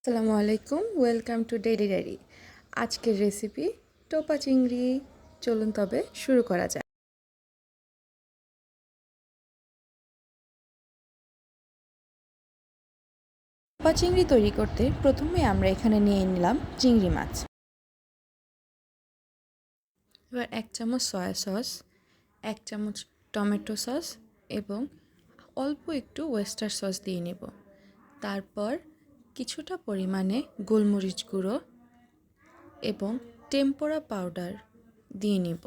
আসসালামু আলাইকুম, welcome to daily diary. আজকের রেসিপি টোপা চিংড়ি। চলুন তবে শুরু করা যাক। টোপা চিংড়ি তৈরি করতে প্রথমে আমরা এখানে নিয়ে নিলাম চিংড়ি মাছ। এবার 1 চামচ সয়া সস, 1 চামচ টমেটো সস এবং অল্প একটু ওয়েস্টার সস দিয়ে নেব। তারপর কিছুটা পরিমাণে গোলমরিচ গুঁড়ো এবং টেম্পোরা পাউডার দিয়ে নিব।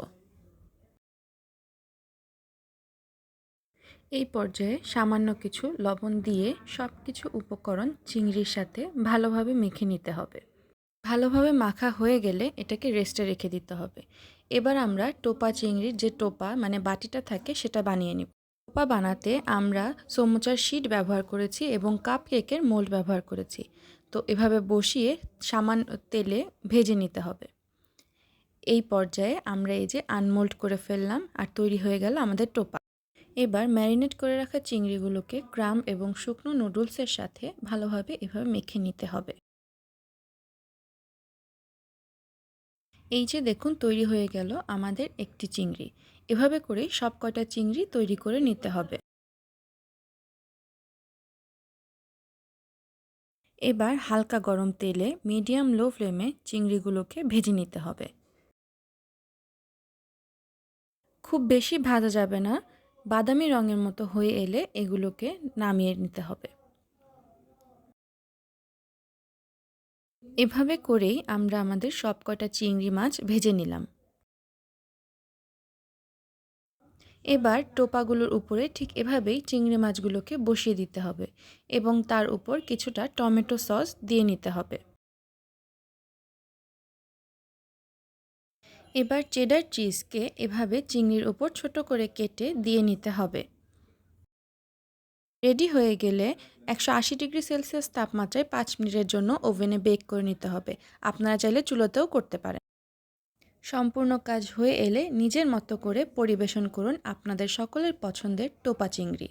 এই পর্যায়ে সামান্য কিছু লবণ দিয়ে সব কিছু উপকরণ চিংড়ির সাথে ভালোভাবে মেখে নিতে হবে। ভালোভাবে মাখা হয়ে গেলে এটাকে রেস্টে রেখে দিতে হবে। এবার আমরা টোপা চিংড়ির যে টোপা মানে বাটিটা থাকে সেটা বানিয়ে নিব। টোপা বানাতে আমরা সমুচার শিট ব্যবহার করেছি এবং কাপ কেকের মোল্ড ব্যবহার করেছি। তো এভাবে বসিয়ে সামান্য তেলে ভেজে নিতে হবে। এই পর্যায়ে আমরা এই যে আনমোল্ড করে ফেললাম আর তৈরি হয়ে গেল আমাদের টোপা। এবার ম্যারিনেট করে রাখা চিংড়িগুলোকে ক্রাম্ব এবং শুকনো নুডলসের সাথে ভালোভাবে এভাবে মেখে নিতে হবে। এই যে দেখুন তৈরি হয়ে গেল আমাদের একটি চিংড়ি। এভাবে করেই সব কয়টা চিংড়ি তৈরি করে নিতে হবে। এবার হালকা গরম তেলে মিডিয়াম লো ফ্লেমে চিংড়িগুলোকে ভেজে নিতে হবে। খুব বেশি ভাজা যাবে না, বাদামি রঙের মতো হয়ে এলে এগুলোকে নামিয়ে নিতে হবে। এভাবে করেই আমরা আমাদের সবকটা চিংড়ি মাছ ভেজে নিলাম। এবার টোপাগুলোর উপরে ঠিক এভাবেই চিংড়ি মাছগুলোকে বসিয়ে দিতে হবে এবং তার উপর কিছুটা টমেটো সস দিয়ে নিতে হবে। এবার চেডার চিজকে এভাবে চিংড়ির উপর ছোট করে কেটে দিয়ে নিতে হবে। রেডি হয়ে গেলে 180 ডিগ্রি সেলসিয়াস তাপমাত্রায় 5 মিনিটের জন্য ওভেনে বেক করে নিতে হবে। আপনারা চাইলে চুলোতেও করতে পারেন। সম্পূর্ণ কাজ হয়ে এলে নিজের মতো করে পরিবেশন করুন আপনাদের সকলের পছন্দের টোপা চিংড়ি।